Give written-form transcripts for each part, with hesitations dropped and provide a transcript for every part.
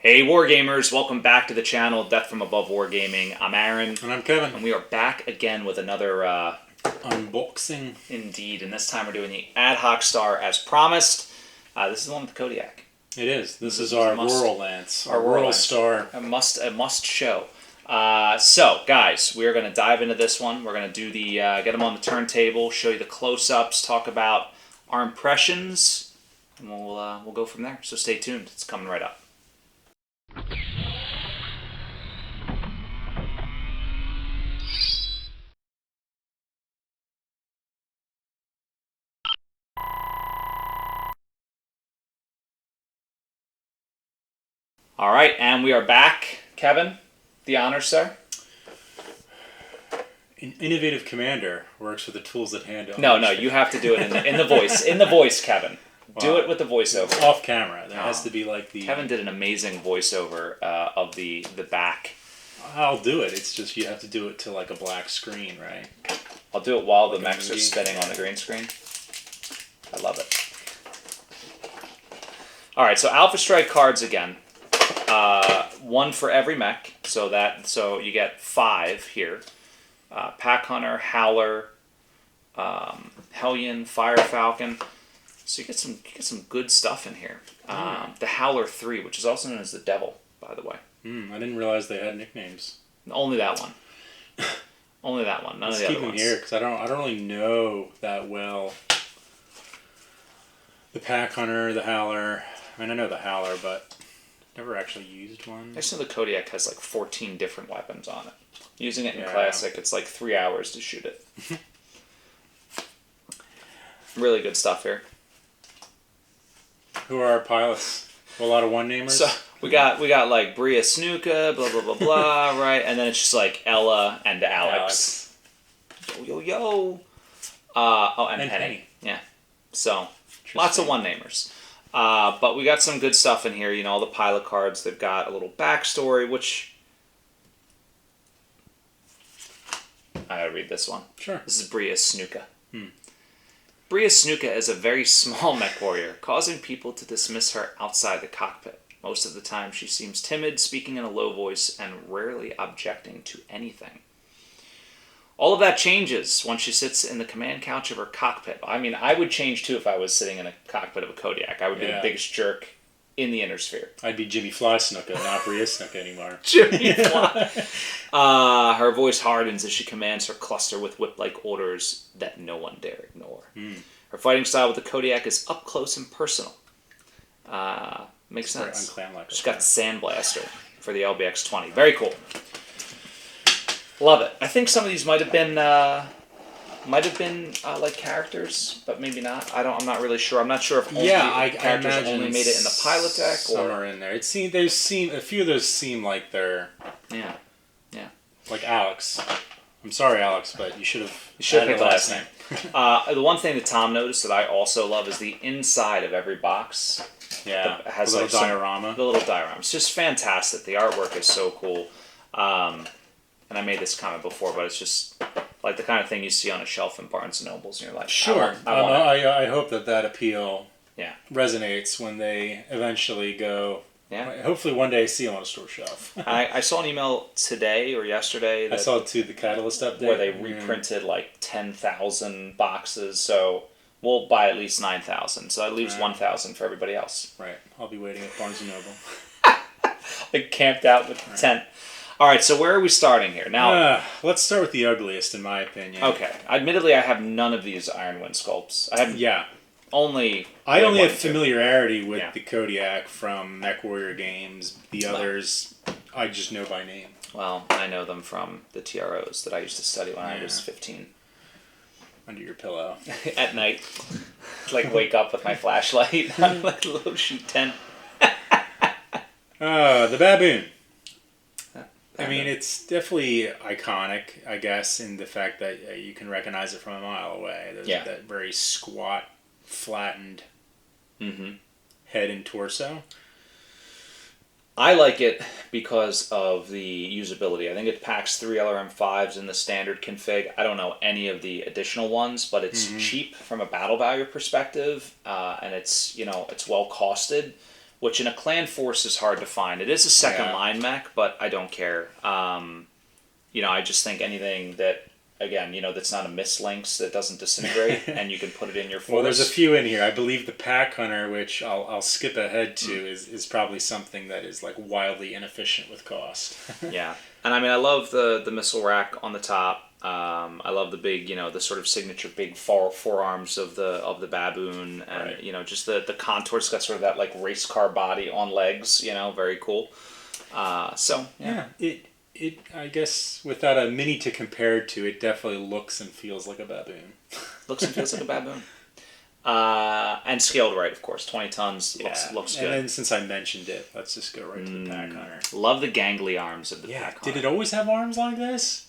Hey Wargamers, welcome back to the channel, Death from Above Wargaming. I'm Aaron. And I'm Kevin. And we are back again with another unboxing. Indeed, and this time we're doing the Ad Hoc Star as promised. This is the one with the Kodiak. It is. This is our Rural Lance. Our Rural Star. A must show. So, guys, we are going to dive into this one. We're going to do the, get them on the turntable, show you the close-ups, talk about our impressions, and we'll go from there. So stay tuned. It's coming right up. All right, and we are back. Kevin, the honor, sir. An innovative commander works with the tools at hand. No, you have to do it in the voice. In the voice, Kevin. Wow. Do it with the voiceover. Off camera. There has to be like the... Kevin did an amazing voiceover of the back. I'll do it. It's just you have to do it to like a black screen, right? I'll do it while the mechs are spinning on the green screen. I love it. All right, so Alpha Strike cards again. One for every mech, so you get 5 here. Pack Hunter, Howler, Hellion, Fire Falcon. So you get some good stuff in here. The Howler 3, which is also known as the Devil, by the way. I didn't realize they had nicknames. Only that one. Only that one. None of the other ones. Keep them here because I don't really know that well. The Pack Hunter, the Howler. I mean, I know the Howler, but never actually used one. I just know the Kodiak has like 14 different weapons on it. Using it in Classic, it's like 3 hours to shoot it. Really good stuff here. Who are our pilots? A lot of one-namers? So we got like Bria Snuka, blah, blah, blah, blah, right? And then it's just like Ella and Alex. Yo. And Penny. Yeah. So, lots of one-namers. But we got some good stuff in here. You know, all the pilot cards. They've got a little backstory, which... I gotta read this one. Sure. This is Bria Snuka. Bria Snuka is a very small mech warrior, causing people to dismiss her outside the cockpit. Most of the time, she seems timid, speaking in a low voice, and rarely objecting to anything. All of that changes when she sits in the command couch of her cockpit. I mean, I would change too if I was sitting in a cockpit of a Kodiak. I would be the biggest jerk in the inner sphere. I'd be Jimmy Fly Snuka, not Bria Snuka anymore. Jimmy Fly. Her voice hardens as she commands her cluster with whip-like orders that no one dare ignore. Her fighting style with the Kodiak is up close and personal. Makes sense. She's got Sandblaster for the LBX-20. Very cool. Love it. I think some of these might have been like characters, but maybe not. I'm not really sure. I'm not sure if characters only made it in the BattleTech some are in there. A few of those seem like they're like Alex. I'm sorry, Alex, but you should have picked the last name. The one thing that Tom noticed that I also love is the inside of every box. Yeah, has the little diorama. The little diorama. It's just fantastic. The artwork is so cool. And I made this comment before, but it's just like the kind of thing you see on a shelf in Barnes & Nobles, and you're like, sure. I hope that appeal Yeah. resonates when they eventually go. Yeah. Hopefully one day I see them on a store shelf. I saw an email today or yesterday. I saw it too, the Catalyst update. Where they reprinted like 10,000 boxes, so we'll buy at least 9,000. So that leaves 1,000 for everybody else. Right. I'll be waiting at Barnes & Noble. Like camped out with the tent. All right, so where are we starting here? Now, let's start with the ugliest, in my opinion. Okay. Admittedly, I have none of these Ironwind sculpts. I have only have familiarity with the Kodiak from Mech Warrior games. The others, I just know by name. Well, I know them from the TROs that I used to study when I was 15. Under your pillow. At night. Like, wake up with my flashlight on like a little sheet tent. The Baboon. I mean, it's definitely iconic, I guess, in the fact that you can recognize it from a mile away. There's that very squat, flattened head and torso. I like it because of the usability. I think it packs 3 LRM5s in the standard config. I don't know any of the additional ones, but it's cheap from a battle value perspective, and it's, you know, it's well costed. which in a clan force is hard to find. It is a second line mech, but I don't care. I just think anything that, again, that's not a mislinks, that doesn't disintegrate, and you can put it in your force. Well, there's a few in here. I believe the Pack Hunter, which I'll skip ahead to, is probably something that is like wildly inefficient with cost. Yeah, and I love the missile rack on the top. I love the big, the sort of signature big forearms of the Baboon, and right. Just the contours got sort of that like race car body on legs. Very cool. It I guess without a mini to compare it to, it definitely looks and feels like a Baboon. Looks and feels like a Baboon. And scaled right, of course. 20 tons looks good. And then since I mentioned it, let's just go right to the Pack Hunter. Love the gangly arms of the Pack Hunter. Did it always have arms like this?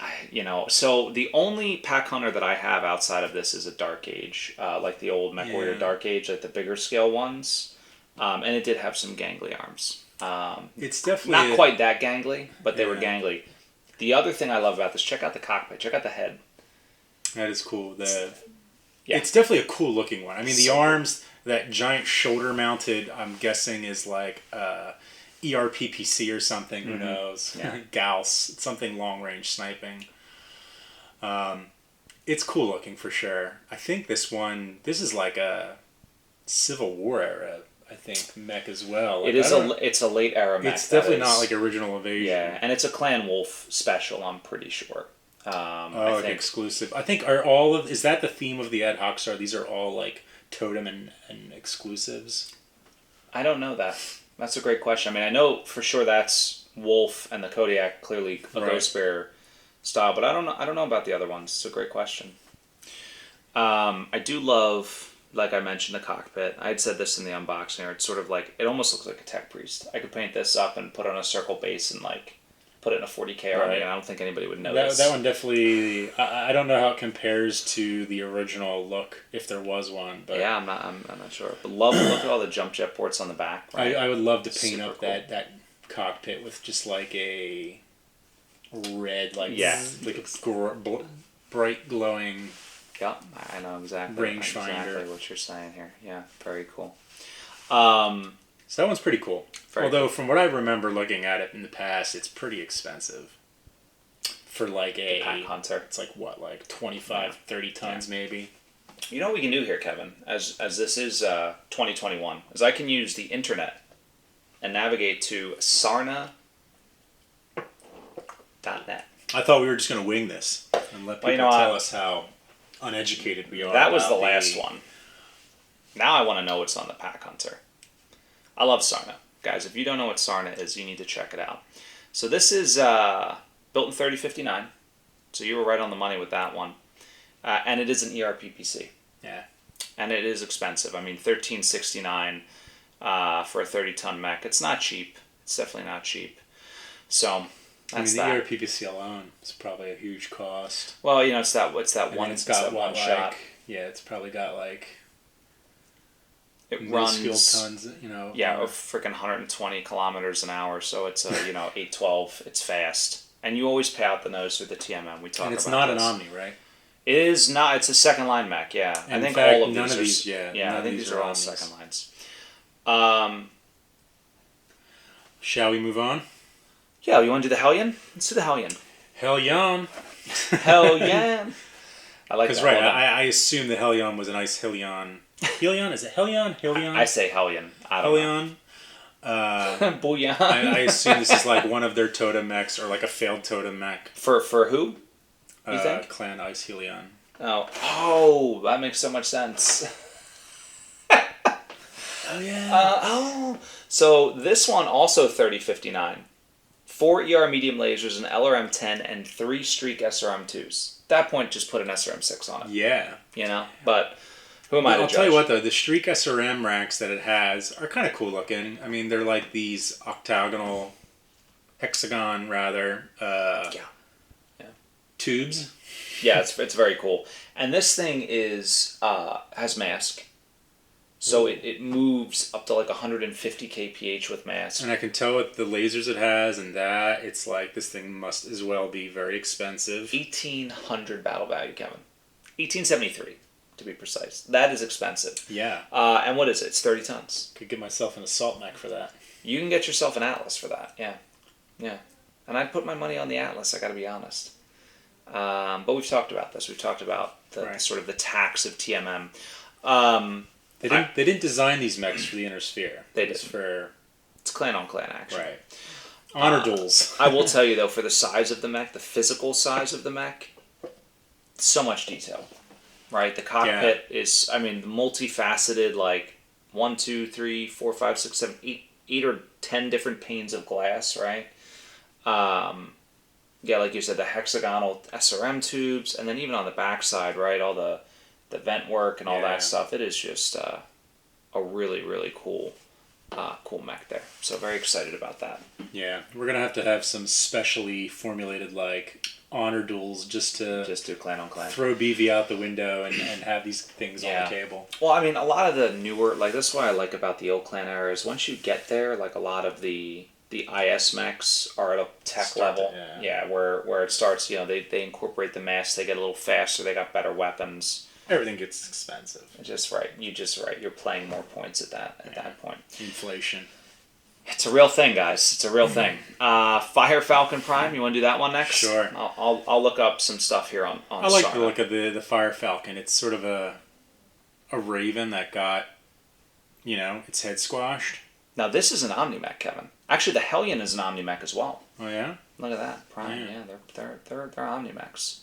So the only Pack Hunter that I have outside of this is a Dark Age, like the old Mech Warrior Dark Age, like the bigger scale ones. And it did have some gangly arms. It's definitely not quite that gangly, but they were gangly. The other thing I love about this, check out the cockpit, check out the head. That is cool. It's definitely a cool looking one. I mean, the arms, that giant shoulder mounted, I'm guessing is like ERPPC or something. Who knows? Yeah. Gauss, something long range sniping. It's cool looking for sure. I think this is like a Civil War era, I think, mech as well. Like, it's a late era mech. It's definitely not like Original Invasion. Yeah, and it's a Clan Wolf special, I'm pretty sure. I think exclusive. I think is that the theme of the Ad Hoc Star? These are all like totem and exclusives. I don't know that. That's a great question. I know for sure that's Wolf and the Kodiak, clearly a Ghost Bearer style, but I don't know about the other ones. It's a great question. I do love, like I mentioned, the cockpit. I had said this in the unboxing. It's sort of like, it almost looks like a Tech Priest. I could paint this up and put on a circle base and like put it in a 40K army, and I don't think anybody would notice. That one definitely. I don't know how it compares to the original look, if there was one. But yeah, I'm not sure. But look at all the jump jet ports on the back. Right? I would love to paint up cool. that cockpit with just like a red, like a bright glowing. Yeah, I know exactly what you're saying here. Yeah, very cool. So that one's pretty cool. Although, from what I remember looking at it in the past, it's pretty expensive. For like a Pack Hunter. It's like what, like 25, 30 tons maybe? You know what we can do here, Kevin, as this is 2021, is I can use the internet and navigate to sarna.net. I thought we were just going to wing this and let people tell us how uneducated we are. That was the last one. Now I want to know what's on the Pack Hunter. I love Sarna. Guys, if you don't know what Sarna is, you need to check it out. So this is built in 3059. So you were right on the money with that one. And it is an ERPPC. Yeah. And it is expensive. $1369 for a 30-ton mech. It's not cheap. It's definitely not cheap. So that's the ERPPC alone is probably a huge cost. Well, it's that one. It's got one shot. Yeah, it's probably got like. It runs tons, or freaking 120 kilometers an hour. So it's 812. It's fast, and you always pay out the nose through the TMM. We talk about. And it's not an Omni, right? It is not. It's a second line mech. Yeah, and I think fact, all of none these of are. These, I think these are all second lines. Shall we move on? Yeah, you want to do the Hellion? Let's do the Hellion. Hellion. Hellion. I like that. Because I assume the Hellion was a nice Hellion. Hellion? Is it Hellion? Hellion? I say Hellion. I don't know. Booyah. I assume this is like one of their totem mechs or like a failed totem mech. For who? You think? Clan Ice Hellion. Oh, that makes so much sense. Oh yeah. So this one also 3059. 4 ER medium lasers, an LRM 10, and 3 Streak SRM 2s. At that point, just put an SRM 6 on it. Yeah. But who am I to judge? I'll tell you what though, the Streak SRM racks that it has are kind of cool looking. I mean, they're like these hexagon rather. Tubes. Yeah, it's very cool. And this thing has mask. So it moves up to like 150 kph with mask. And I can tell with the lasers it has and that, it's like this thing must as well be very expensive. 1,800 battle value, Kevin. 1873. to be precise. That is expensive. Yeah. And what is it? It's 30 tons. Could get myself an assault mech for that. You can get yourself an Atlas for that. Yeah. Yeah. And I'd put my money on the Atlas, I got to be honest. But we've talked about this. We've talked about the sort of the tax of TMM. They didn't design these mechs for the inner sphere. They did. It's clan on clan action. Right. Honor duels. I will tell you though, for the size of the mech, the physical size of the mech, so much detail. Right? The cockpit is, I mean, multifaceted, like 1, 2, 3, 4, 5, 6, 7, 8 or 10 different panes of glass, right? Like you said, the hexagonal SRM tubes, and then even on the backside, right, all the vent work and all that stuff. It is just a really, really cool mech there. So very excited about that. Yeah, we're gonna have some specially formulated like honor duels just to do clan on clan. Throw BV out the window and have these things on the table. Well, I mean, a lot of the newer, like that's what I like about the old clan era is once you get there, like a lot of the IS mechs are at a tech level. Where it starts, they incorporate the mass, they get a little faster, they got better weapons. Everything gets expensive. You're playing more points at that point. Inflation. It's a real thing, guys. It's a real thing. Fire Falcon Prime. You want to do that one next? Sure. I'll look up some stuff here on. I like the look of the Fire Falcon. It's sort of a raven that got, its head squashed. Now this is an Omni-Mech, Kevin. Actually, the Hellion is an Omni-Mech as well. Oh yeah. Look at that Prime. Yeah, they're Omni-Mechs.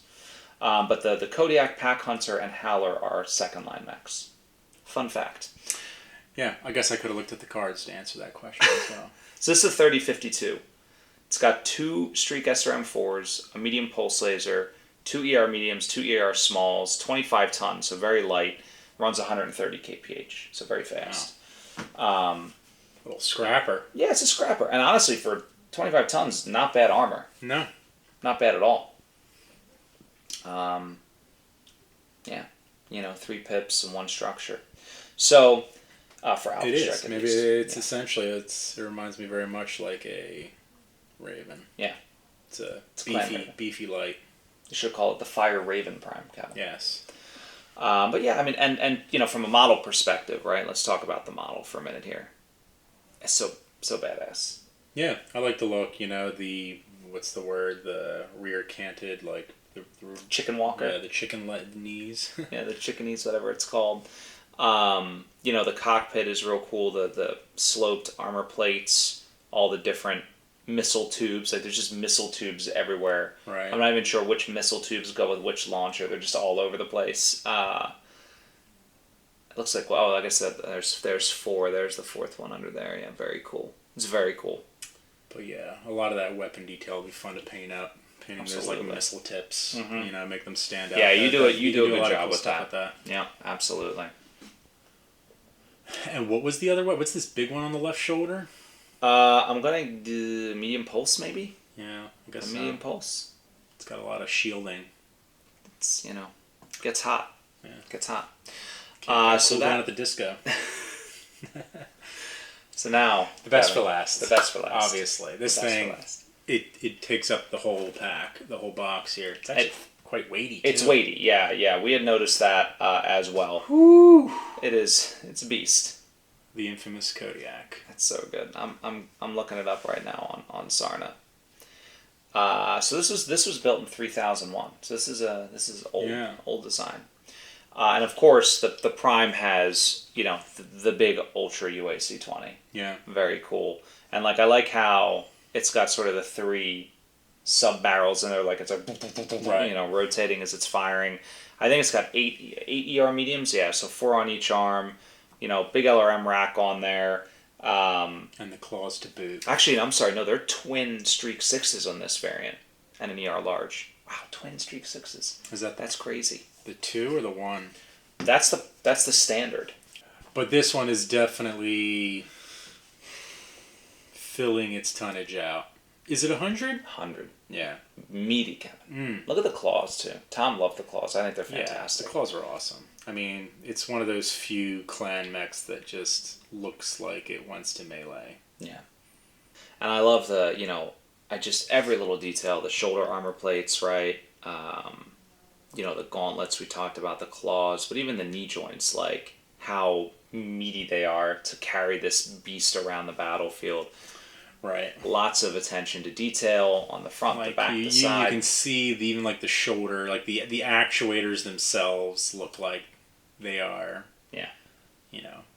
But the Kodiak, Pack Hunter, and Howler are second line mechs. Fun fact. Yeah, I guess I could have looked at the cards to answer that question as well. So this is a 3052. It's got 2 Streak SRM4s, a medium pulse laser, 2 ER mediums, 2 ER smalls, 25 tons, so very light. Runs 130 kph, so very fast. Wow. Little scrapper. Yeah, it's a scrapper. And honestly, for 25 tons, not bad armor. No. Not bad at all. 3 pips and 1 structure. So, for Alpha it is. Strike, Maybe it's essentially, it reminds me very much like a Raven. Yeah. It's a beefy light. You should call it the Fire Raven Prime, Kevin. Yes. But yeah, I mean, and from a model perspective, right? Let's talk about the model for a minute here. It's so badass. Yeah, I like the look. What's the word? The rear canted, like the chicken walker. Yeah, the chicken knees. Yeah, the chicken knees, whatever it's called. The cockpit is real cool. The sloped armor plates, all the different missile tubes. Like there's just missile tubes everywhere. Right. I'm not even sure which missile tubes go with which launcher. They're just all over the place. It looks like, like I said, there's 4. There's the 4th one under there. Yeah, very cool. It's very cool. But yeah, a lot of that weapon detail will be fun to paint up. Painting those like missile tips, make them stand out. Yeah, you do a good job with that. Yeah, absolutely. And what was the other one? What's this big one on the left shoulder? I'm gonna do medium pulse, maybe. Yeah, I guess medium pulse. It's got a lot of shielding. It's gets hot. Yeah, gets hot. So down at the disco. So now the best for last. The best for last. Obviously, this thing it takes up the whole pack, the whole box here. It's actually quite weighty. Too. It's weighty. Yeah. We had noticed that as well. Woo! It's a beast. The infamous Kodiak. That's so good. I'm looking it up right now on Sarna. So this was built in 3001. So this is old design. And of course, the Prime has the big Ultra UAC-20. Yeah. Very cool. And I like how it's got sort of the 3 sub barrels in there, like it's rotating as it's firing. I think it's got 8 ER mediums. Yeah, so 4 on each arm. Big LRM rack on there. And the claws to boot. Actually, I'm sorry. No, they're twin Streak 6s on this variant, and an ER large. Wow, twin Streak 6s. That's crazy. The 2 or the 1? That's the standard. But this one is definitely filling its tonnage out. Is it 100? 100. Yeah. Meaty, Kevin. Look at the claws, too. Tom loved the claws. I think they're fantastic. Yeah, the claws are awesome. I mean, it's one of those few clan mechs that just looks like it wants to melee. Yeah. And I love every little detail, the shoulder armor plates, right? the gauntlets we talked about, the claws, but even the knee joints, like how meaty they are to carry this beast around the battlefield. Right. Lots of attention to detail on the front, the back, the side. You can see even like the shoulder, like the actuators themselves look like they are. Yeah.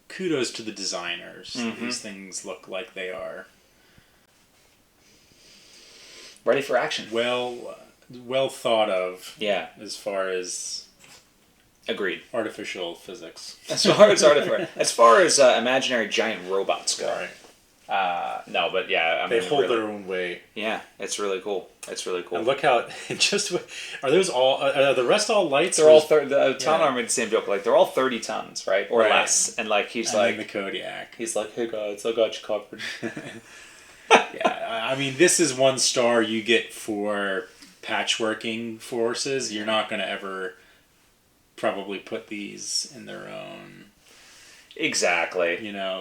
Kudos to the designers. These things look like they are ready for action. Well thought of. Yeah. As far as agreed. Artificial physics. As far as imaginary giant robots go. Right. No, but yeah, they hold their own weight. Yeah, it's really cool. And look how are those all? Are the rest all lights? They're all the ton arm made the same joke. Like they're all 30 tons, right, or less. And like he's like the Kodiak. He's like, hey guys, I got you covered. Yeah, I mean, this is 1 star you get for patchworking forces. You're not going to ever probably put these in their own. Exactly.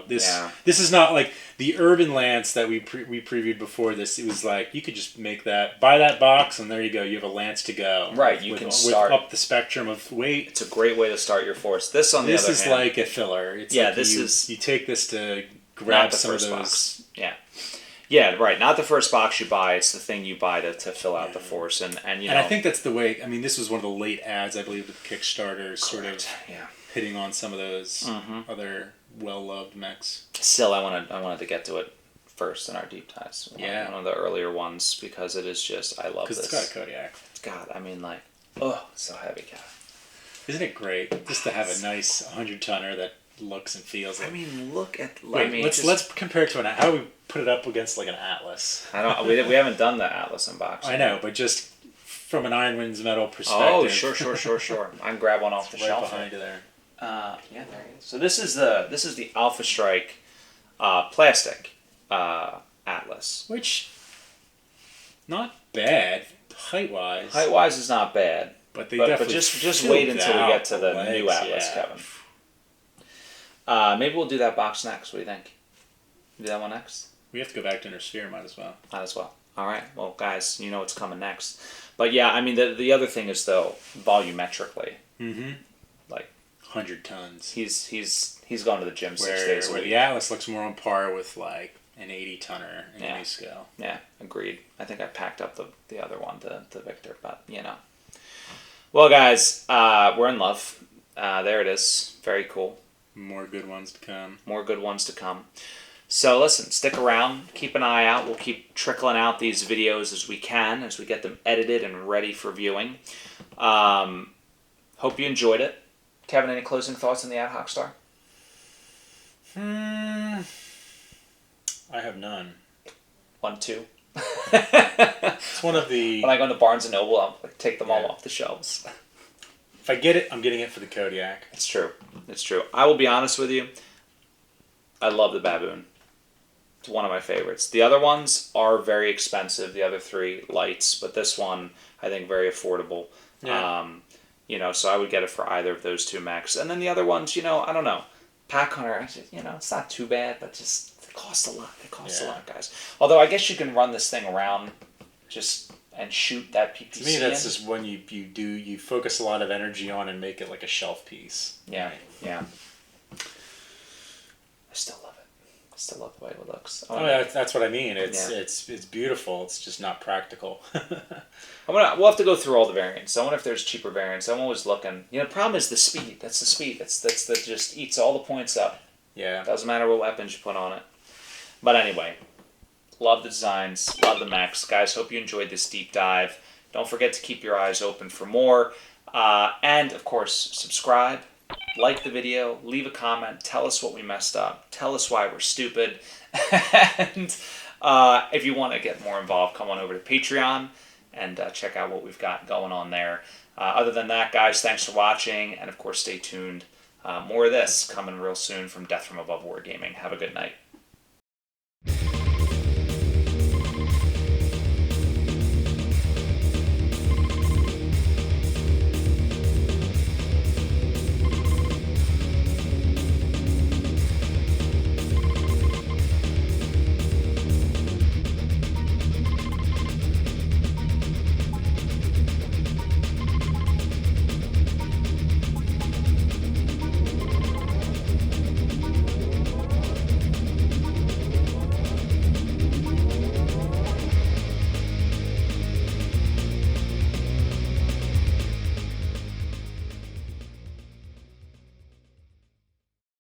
This is not like the Urban Lance that we previewed before this. It was like you could just buy that box, and there you go. You have a lance to go. Right. You can start up the spectrum of weight. It's a great way to start your force. This on the other hand, this is like a filler. It's you take this to grab some of those. Box. Yeah. Yeah, right. Not the first box you buy. It's the thing you buy to fill out the force, and I think that's the way. I mean, this was one of the late ads, I believe, with Kickstarter, sort of hitting on some of those other well-loved mechs. Still, I wanted to get to it first in our deep dives. One of the earlier ones, because it is just, I love this. Because it's got a Kodiak. It's got, it's so heavy, God. Isn't it great just to have a nice 100-tonner that looks and feels like... look at... let's compare it to how do we put it up against like an Atlas? We haven't done the Atlas unboxing. I know, but just from an Iron Winds Metal perspective. Oh, sure. I can grab one off the shelf. Right behind you there. There he is. So this is the Alpha Strike plastic Atlas. Which, not bad, height-wise. Height-wise is not bad. But definitely just wait until we get to the new Atlas, Kevin. Maybe we'll do that box next. What do you think? Do that one next? We have to go back to Inner Sphere, might as well. All right. Well, guys, you know what's coming next. But yeah, I mean, the other thing is, though, volumetrically. Mm-hmm. Like 100 tons. He's going to the gym 6 days a week. Where the Atlas looks more on par with like an 80-tonner in any scale. Yeah, agreed. I think I packed up the other one, the Victor, but Well, guys, we're in love. There it is. Very cool. More good ones to come. So listen, stick around, keep an eye out. We'll keep trickling out these videos as we can, as we get them edited and ready for viewing. Hope you enjoyed it. Kevin, any closing thoughts on the Ad Hoc Star? I have none. 1, 2. It's one of the... When I go into Barnes & Noble, I'll take them all off the shelves. If I get it, I'm getting it for the Kodiak. It's true. I will be honest with you. I love the Baboon. It's one of my favorites. The other ones are very expensive. The other 3 lights, but this one I think very affordable. Yeah. So I would get it for either of those 2 mechs. And then the other ones, I don't know. Pack Hunter, it's not too bad, but just it costs a lot. It costs a lot, guys. Although I guess you can run this thing around and shoot that PPC. To me, that's just one you focus a lot of energy on and make it like a shelf piece. Yeah, yeah. I still love it. I still love the way it looks. That's what I mean. It's beautiful. It's just not practical. We'll have to go through all the variants. I wonder if there's cheaper variants. I'm always looking. The problem is the speed. That's the speed. That just eats all the points up. Yeah. Doesn't matter what weapons you put on it. But anyway, love the designs. Love the mechs. Guys, hope you enjoyed this deep dive. Don't forget to keep your eyes open for more. And, of course, subscribe. Like the video, leave a comment, tell us what we messed up, tell us why we're stupid, and if you want to get more involved, come on over to Patreon and check out what we've got going on there. Other than that, guys, thanks for watching, and of course, stay tuned. More of this coming real soon from Death from Above Wargaming. Have a good night.